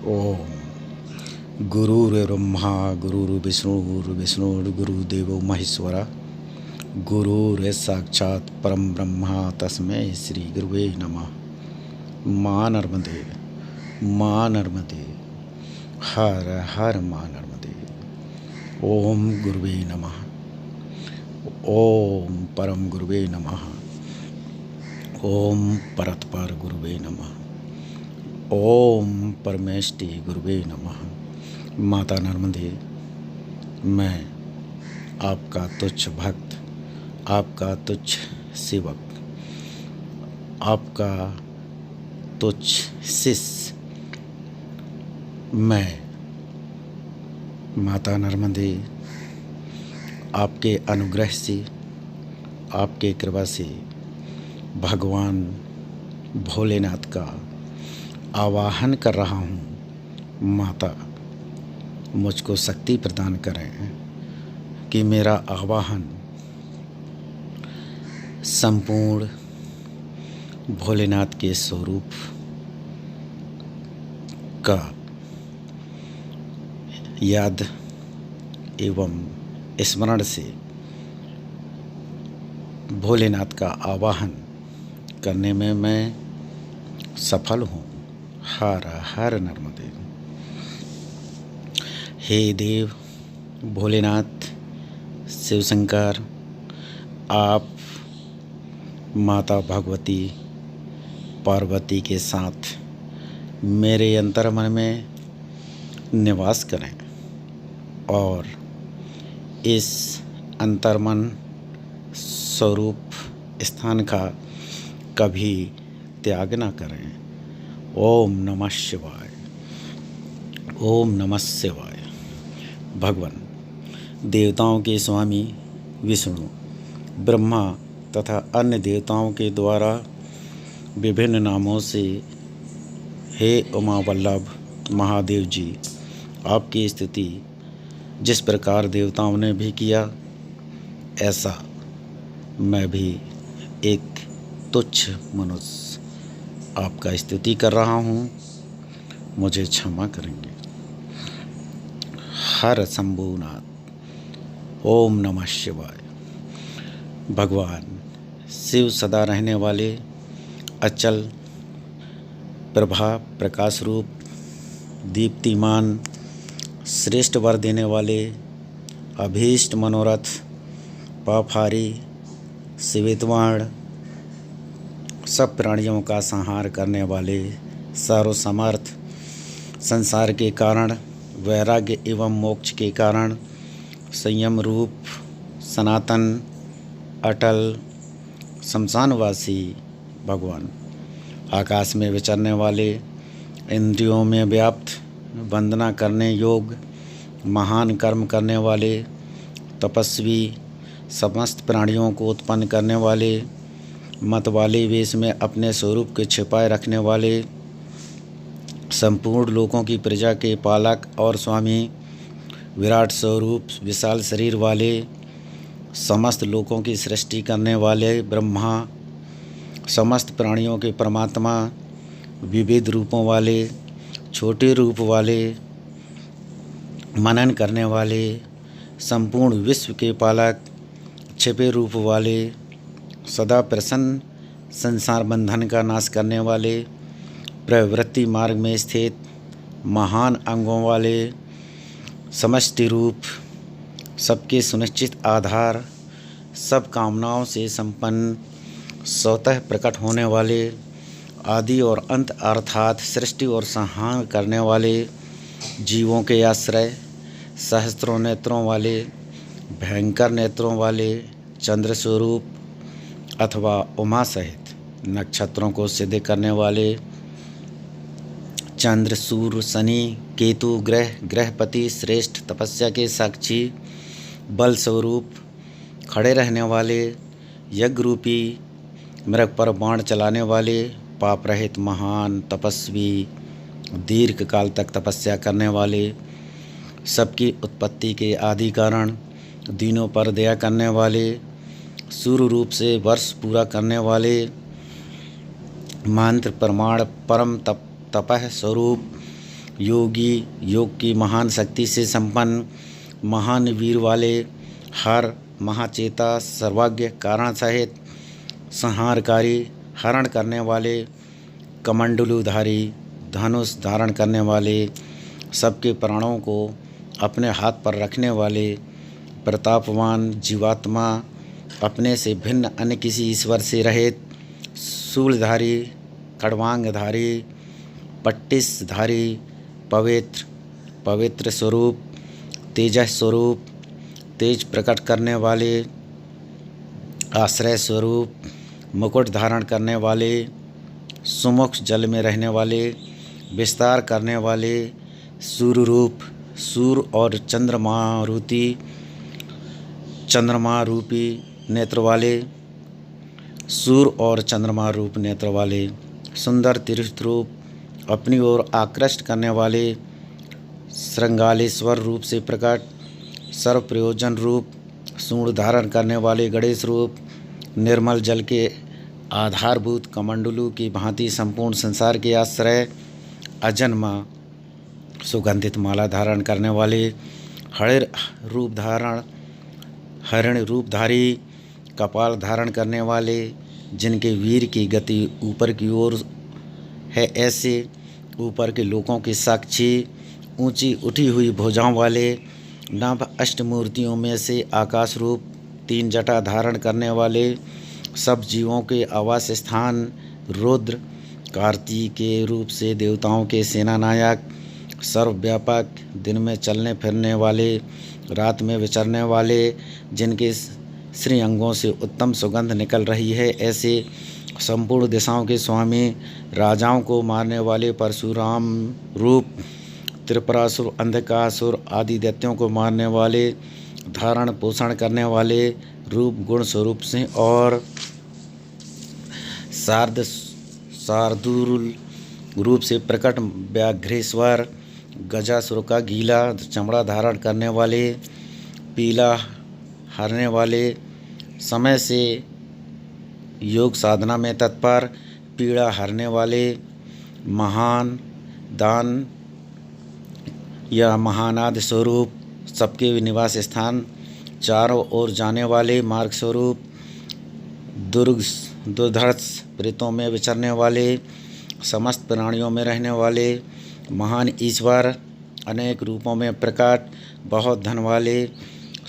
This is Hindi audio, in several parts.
ओम गुरुर्ब्रह्मा गुरुर्विष्णु गुरुदेवो महेश्वरा गुरुर् साक्षात् परम ब्रह्मा तस्मै श्री गुरुवे नमः। माँ नर्मदे हर हर माँ नर्मदे। ओम गुरुवे नमः। ओम परम गुरुवे नमः। ओम परतपर गुरुवे नमः। ओम परमेष्टि गुरुवे नमः। माता नर्मदे, मैं आपका तुच्छ भक्त, आपका तुच्छ सेवक, आपका तुच्छ शिष्य, मैं माता नर्मदे आपके अनुग्रह से, आपके कृपा से भगवान भोलेनाथ का आवाहन कर रहा हूँ। माता मुझको शक्ति प्रदान करें कि मेरा आवाहन संपूर्ण भोलेनाथ के स्वरूप का याद एवं स्मरण से भोलेनाथ का आवाहन करने में मैं सफल हूँ। हर हर नर्मदे। हे देव भोलेनाथ शिव शंकर, आप माता भगवती पार्वती के साथ मेरे अंतर्मन में निवास करें और इस अंतर्मन स्वरूप स्थान का कभी त्याग न करें। ओम नमः शिवाय। ओम नमः शिवाय। भगवान देवताओं के स्वामी विष्णु, ब्रह्मा तथा अन्य देवताओं के द्वारा विभिन्न नामों से हे उमा वल्लभ महादेव जी, आपकी स्तुति जिस प्रकार देवताओं ने भी किया, ऐसा मैं भी एक तुच्छ मनुष्य आपका स्तुति कर रहा हूँ। मुझे क्षमा करेंगे। हर शंभुनाथ। ओम नमः शिवाय। भगवान शिव सदा रहने वाले, अचल प्रभा प्रकाश रूप, दीप्तिमान, श्रेष्ठ वर देने वाले, अभीष्ट मनोरथ, पापहारी, शिवेतवाण, सब प्राणियों का संहार करने वाले, सर्वसमर्थ, संसार के कारण, वैराग्य एवं मोक्ष के कारण, संयम रूप, सनातन, अटल, शमशानवासी भगवान, आकाश में विचरने वाले, इंद्रियों में व्याप्त, वंदना करने योग्य, महान कर्म करने वाले, तपस्वी, समस्त प्राणियों को उत्पन्न करने वाले, मत वाले वेश में अपने स्वरूप के छिपाए रखने वाले, संपूर्ण लोकों की प्रजा के पालक और स्वामी, विराट स्वरूप विशाल शरीर वाले, समस्त लोकों की सृष्टि करने वाले ब्रह्मा, समस्त प्राणियों के परमात्मा, विविध रूपों वाले, छोटे रूप वाले, मनन करने वाले, संपूर्ण विश्व के पालक, छिपे रूप वाले, सदा प्रसन्न, संसार बंधन का नाश करने वाले, प्रवृत्ति मार्ग में स्थित, महान अंगों वाले, समष्टि रूप, सबके सुनिश्चित आधार, सब कामनाओं से संपन्न, स्वतः प्रकट होने वाले, आदि और अंत अर्थात सृष्टि और संहार करने वाले, जीवों के आश्रय, सहस्त्रों नेत्रों वाले, भयंकर नेत्रों वाले, चंद्र स्वरूप अथवा उमा सहित नक्षत्रों को सिद्ध करने वाले, चंद्र सूर्य शनि केतु ग्रहपति श्रेष्ठ तपस्या के साक्षी, बल स्वरूप खड़े रहने वाले, यज्ञ रूपी मृग पर बाण चलाने वाले, पाप रहित महान तपस्वी, दीर्घ काल तक तपस्या करने वाले, सबकी उत्पत्ति के आदि कारण, दीनों पर दया करने वाले, सूर्य रूप से वर्ष पूरा करने वाले, मंत्र प्रमाण परम तपह स्वरूप, योगी, योग की महान शक्ति से संपन्न, महान वीर वाले, हर महाचेता, सर्वज्ञ, कारण सहित, संहारकारी, हरण करने वाले, कमंडलुधारी, धनुष धारण करने वाले, सबके प्राणों को अपने हाथ पर रखने वाले, प्रतापवान, जीवात्मा, अपने से भिन्न अन्य किसी ईश्वर से रहित, शूलधारी, खड्वांगधारी, पट्टिसधारी, पवित्र स्वरूप, तेजस स्वरूप, तेज प्रकट करने वाले, आश्रय स्वरूप, मुकुट धारण करने वाले, सुमुख जल में रहने वाले, विस्तार करने वाले, सूर्य रूप, सूर्य और चंद्रमा रूपी नेत्र वाले, सूर्य और चंद्रमा रूप नेत्र वाले, सुंदर तीर्थ रूप, अपनी ओर आकृष्ट करने वाले, श्रृंगालेश्वर रूप से प्रकट, सर्व प्रयोजन रूप, सूंड धारण करने वाले गणेश रूप, निर्मल जल के आधारभूत कमंडलू की भांति संपूर्ण संसार के आश्रय, अजन्मा, सुगंधित माला धारण करने वाले, हरिण रूपधारी, कपाल धारण करने वाले, जिनके वीर की गति ऊपर की ओर है, ऐसे ऊपर के लोकों की साक्षी, ऊंची उठी हुई भुजाओं वाले, नभ अष्टमूर्तियों में से आकाश रूप, 3 जटा धारण करने वाले, सब जीवों के आवास स्थान, रुद्र, कार्तिकेय रूप से देवताओं के सेनानायक, सर्वव्यापक, दिन में चलने फिरने वाले, रात में विचरने वाले, जिनके श्री अंगों से उत्तम सुगंध निकल रही है, ऐसे संपूर्ण दिशाओं के स्वामी, राजाओं को मारने वाले परशुराम रूप, त्रिपुरासुर, अंधकासुर आदि दैत्यों को मारने वाले, धारण पोषण करने वाले रूप गुण स्वरूप से, और शार्दूल रूप से प्रकट व्याघ्रेश्वर, गजासुर का गीला चमड़ा धारण करने वाले, पीला हरने वाले, समय से योग साधना में तत्पर, पीड़ा हरने वाले, महान दान या महानाद स्वरूप, सबके निवास स्थान, चारों ओर जाने वाले मार्ग स्वरूप, दुर्धर्ष प्रेतों में विचरने वाले, समस्त प्राणियों में रहने वाले, महान ईश्वर, अनेक रूपों में प्रकट, बहुत धन वाले,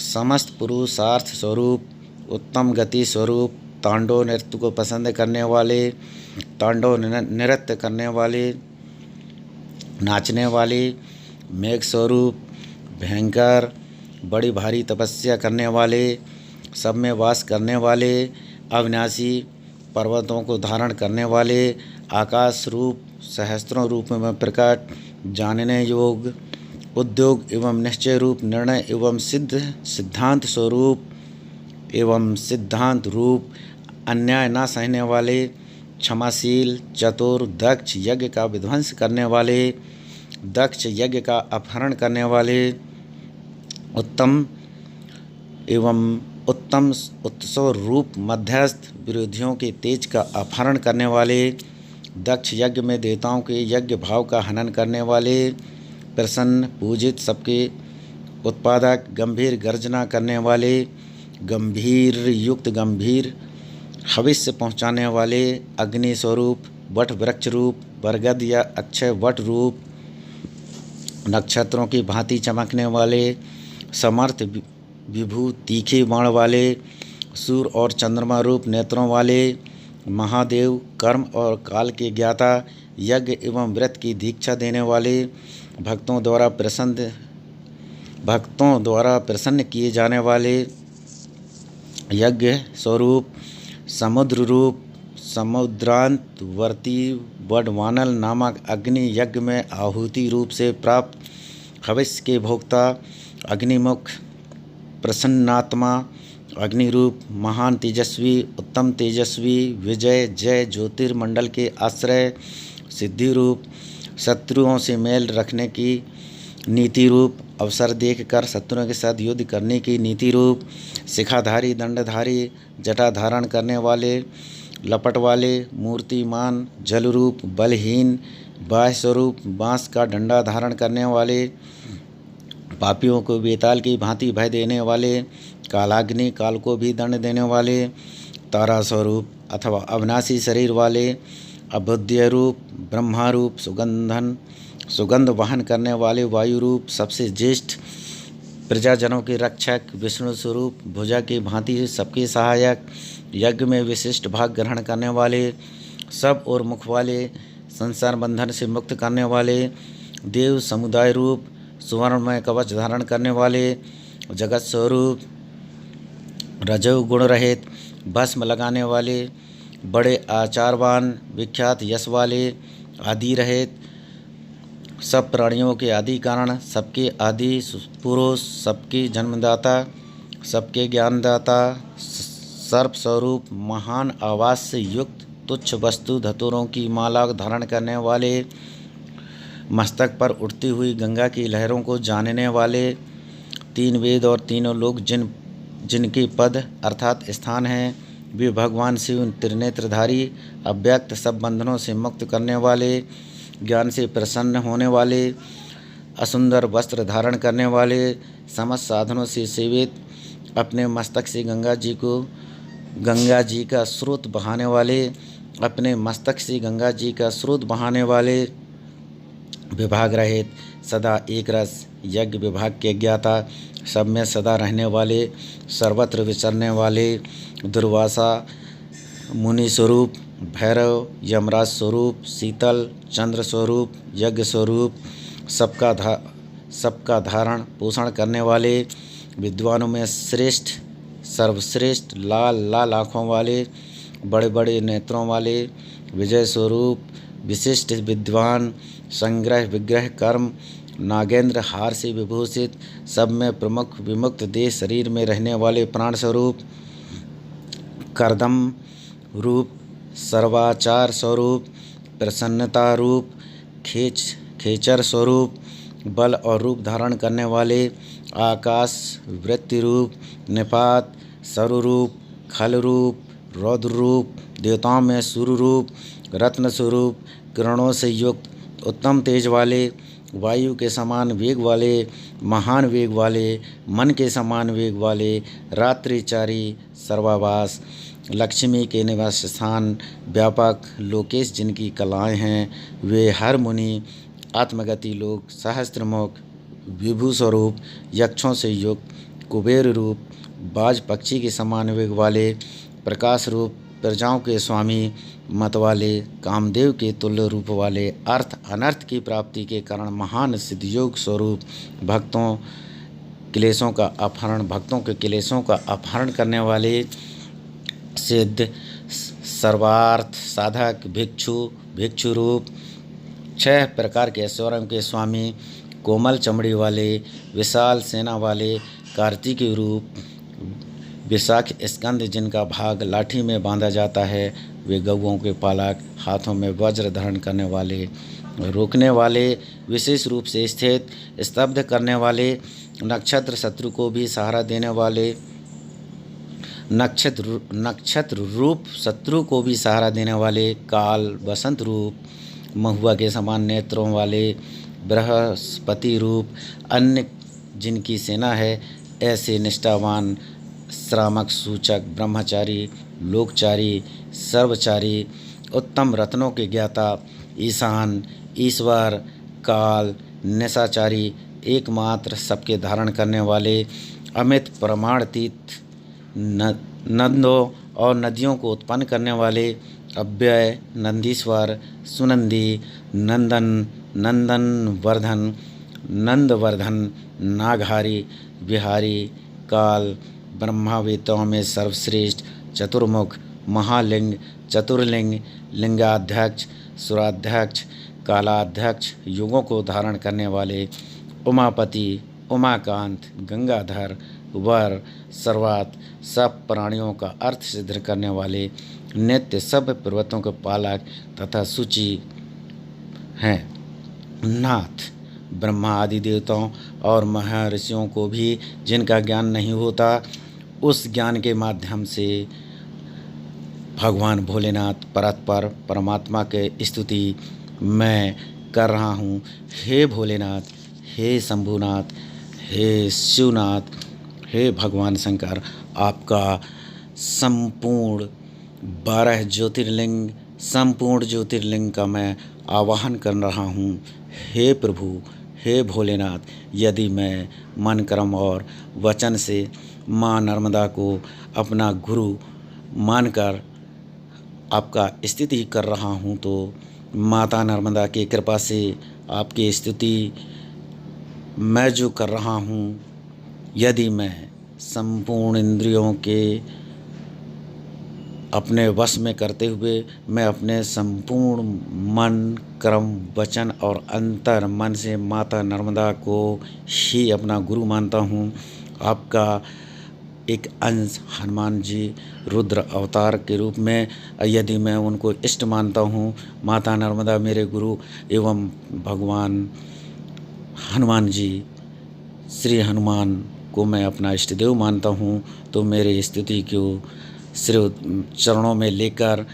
समस्त पुरुषार्थ स्वरूप, उत्तम गति स्वरूप, तांडव नृत्य को पसंद करने वाले, तांडव नृत्य करने वाले, नाचने वाले, मेघ स्वरूप, भयंकर, बड़ी भारी तपस्या करने वाले, सब में वास करने वाले, अविनाशी, पर्वतों को धारण करने वाले, आकाश रूप, सहस्त्रों रूप में प्रकट, जानने योग, उद्योग एवं निश्चय रूप, निर्णय एवं सिद्धांत स्वरूप एवं सिद्धांत रूप, अन्याय न सहने वाले, क्षमाशील, चतुर, दक्ष, यज्ञ का विध्वंस करने वाले, दक्ष यज्ञ का अपहरण करने वाले, उत्तम उत्सव रूप, मध्यस्थ, विरोधियों के तेज का अपहरण करने वाले, दक्ष यज्ञ में देवताओं के यज्ञ भाव का हनन करने वाले, प्रसन्न, पूजित, सबके उत्पादक, गंभीर गर्जना करने वाले, गंभीर युक्त गंभीर हविष्य पहुँचाने वाले, अग्नि स्वरूप, वट वृक्ष रूप, बरगद या अक्षय वट रूप, नक्षत्रों की भांति चमकने वाले, समर्थ, विभू, तीखे बाण वाले, सूर्य और चंद्रमा रूप नेत्रों वाले, महादेव, कर्म और काल के ज्ञाता, यज्ञ एवं व्रत की दीक्षा देने वाले, भक्तों द्वारा प्रसन्न किए जाने वाले, यज्ञ स्वरूप, समुद्र रूप, समुद्रांतवर्ती वडवानल नामक अग्नि, यज्ञ में आहुति रूप से प्राप्त हविष्य के भोक्ता, अग्निमुख, प्रसन्नात्मा, अग्नि रूप, महान तेजस्वी, उत्तम तेजस्वी, विजय, जय, ज्योतिर्मंडल के आश्रय, सिद्धि रूप, शत्रुओं से मेल रखने की नीति रूप, अवसर देखकर शत्रुओं के साथ युद्ध करने की नीति रूप, शिखाधारी, दंडधारी, जटा धारण करने वाले, लपट वाले, मूर्तिमान, जल रूप, बलहीन, बाह्य स्वरूप बाँस का डंडा धारण करने वाले, पापियों को बेताल की भांति भय देने वाले, कालाग्नि काल को भी दंड देने वाले, तारा स्वरूप अथवा अविनाशी शरीर वाले, अबुद्ध रूप, ब्रह्मा रूप, सुगंध वहन करने वाले, वायु रूप, सबसे ज्येष्ठ, प्रजाजनों के रक्षक, विष्णु स्वरूप, भुजा की भांति सबके सहायक, यज्ञ में विशिष्ट भाग ग्रहण करने वाले, सब और मुख वाले, संसार बंधन से मुक्त करने वाले, देव समुदाय रूप, सुवर्णमय कवच धारण करने वाले, जगत स्वरूप, रजोगुण रहित, भस्म लगाने वाले, बड़े आचारवान, विख्यात यश वाले, आदि रहित, सब प्राणियों के आदि कारण, सबके आदि पुरुष, सबके जन्मदाता, सबके ज्ञानदाता, सर्प स्वरूप, महान आवाज से युक्त, तुच्छ वस्तु धतुरों की माला धारण करने वाले, मस्तक पर उठती हुई गंगा की लहरों को जानने वाले, तीन वेद और तीनों लोक जिनके पद अर्थात स्थान हैं, वे भगवान शिव त्रिनेत्रधारी, अव्यक्त, सब बंधनों से मुक्त करने वाले, ज्ञान से प्रसन्न होने वाले, असुंदर वस्त्र धारण करने वाले, समस्त साधनों से सेवित, अपने मस्तक से गंगा जी का स्रोत बहाने वाले, अपने मस्तक से गंगा जी का स्रोत बहाने वाले, विभाग रहित, सदा एक रस, यज्ञ विभाग के ज्ञाता, सब में सदा रहने वाले, सर्वत्र विचरने वाले, दुर्वासा मुनि स्वरूप, भैरव यमराज स्वरूप, शीतल चंद्र स्वरूप, यज्ञ स्वरूप, सबका धारण पोषण करने वाले, विद्वानों में श्रेष्ठ, सर्वश्रेष्ठ, लाल आँखों वाले, बड़े बड़े नेत्रों वाले, विजय स्वरूप, विशिष्ट विद्वान, संग्रह विग्रह कर्म, नागेंद्र हार से विभूषित, सब में प्रमुख, विमुक्त देह शरीर में रहने वाले, प्राण स्वरूप, करदम रूप, सर्वाचार स्वरूप, प्रसन्नता रूप, खेचर स्वरूप, बल और रूप धारण करने वाले, आकाश वृत्ति रूप, निपात, स्वरूप, खल रूप, रौद्र रूप, देवताओं में सूर्य रूप, रत्न स्वरूप, किरणों से युक्त, उत्तम तेज वाले, वायु के समान वेग वाले, महान वेग वाले, मन के समान वेग वाले, रात्रिचारी, सर्वावास, लक्ष्मी के निवास स्थान, व्यापक, लोकेश जिनकी कलाएं हैं, वे हर मुनि, आत्मगति लोक, सहस्त्रमुख, विभू स्वरूप, यक्षों से युक्त, कुबेर रूप, बाज पक्षी के समान वेग वाले, प्रकाश रूप, प्रजाओं के स्वामी, मत वाले, कामदेव के तुल्य रूप वाले, अर्थ अनर्थ की प्राप्ति के कारण महान सिद्धयोग स्वरूप, भक्तों के क्लेशों का अपहरण करने वाले, सिद्ध, सर्वार्थ साधक, भिक्षु रूप, 6 प्रकार के ऐश्वर्यों के स्वामी, कोमल चमड़ी वाले, विशाल सेना वाले, कार्तिकी रूप, विशाख स्कंद जिनका भाग लाठी में बांधा जाता है, वे गौओं के पालक, हाथों में वज्र धारण करने वाले, रोकने वाले, विशेष रूप से स्थित, स्तब्ध करने वाले, नक्षत्र शत्रु को भी सहारा देने वाले, नक्षत्र रूप शत्रु को भी सहारा देने वाले, काल बसंत रूप, महुआ के समान नेत्रों वाले, बृहस्पति रूप, अन्य जिनकी सेना है, ऐसे निष्ठावान, श्रामक सूचक, ब्रह्मचारी, लोकचारी, सर्वचारी, उत्तम रत्नों के ज्ञाता, ईशान, ईश्वर, काल, निशाचारी, एकमात्र, सबके धारण करने वाले, अमित प्रमाणतीत, नंदों और नदियों को उत्पन्न करने वाले, अव्यय, नंदीश्वर, सुनंदी, नंदवर्धन, नागहारी, बिहारी, काल, ब्रह्मावेताओं में सर्वश्रेष्ठ, चतुर्मुख, महालिंग, चतुर्लिंग, लिंगाध्यक्ष, सुराध्यक्ष, कालाध्यक्ष, युगों को धारण करने वाले, उमापति, उमाकांत, गंगाधर, वर, सर्वात, सब प्राणियों का अर्थ सिद्ध करने वाले, नित्य सब पर्वतों के पालक तथा सूची हैं, नाथ, ब्रह्मा आदि देवताओं और महर्षियों को भी जिनका ज्ञान नहीं होता, उस ज्ञान के माध्यम से भगवान भोलेनाथ परतपर परमात्मा के स्तुति, मैं कर रहा हूँ। हे भोलेनाथ, हे शंभुनाथ, हे शिवनाथ, हे भगवान शंकर, आपका संपूर्ण 12 ज्योतिर्लिंग, संपूर्ण ज्योतिर्लिंग का मैं आवाहन कर रहा हूँ। हे प्रभु, हे भोलेनाथ, यदि मैं मन, कर्म और वचन से माँ नर्मदा को अपना गुरु मानकर आपका स्तुति कर रहा हूँ, तो माता नर्मदा की कृपा से आपकी स्तुति मैं जो कर रहा हूँ, यदि मैं संपूर्ण इंद्रियों के अपने वश में करते हुए मैं अपने संपूर्ण मन, कर्म, वचन और अंतर मन से माता नर्मदा को ही अपना गुरु मानता हूँ। आपका एक अंश हनुमान जी रुद्र अवतार के रूप में यदि मैं उनको इष्ट मानता हूँ, माता नर्मदा मेरे गुरु एवं भगवान हनुमान जी, श्री हनुमान को मैं इष्ट इष्टदेव मानता हूँ, तो मेरे स्तुति को श्री चरणों में लेकर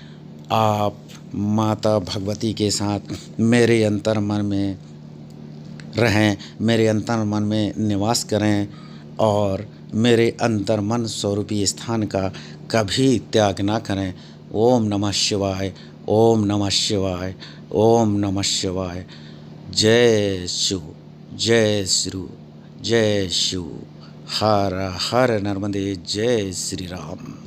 आप माता भगवती के साथ मेरे अंतर मन में रहें, मेरे अंतर मन में निवास करें और मेरे अंतर मन स्वरूपी स्थान का कभी त्याग ना करें। ओम नमः शिवाय, ओम नमः शिवाय, ओम नमः शिवाय। जय शिव, जय श्री, जय शिव। हर हर नर्मदे, जय श्री राम।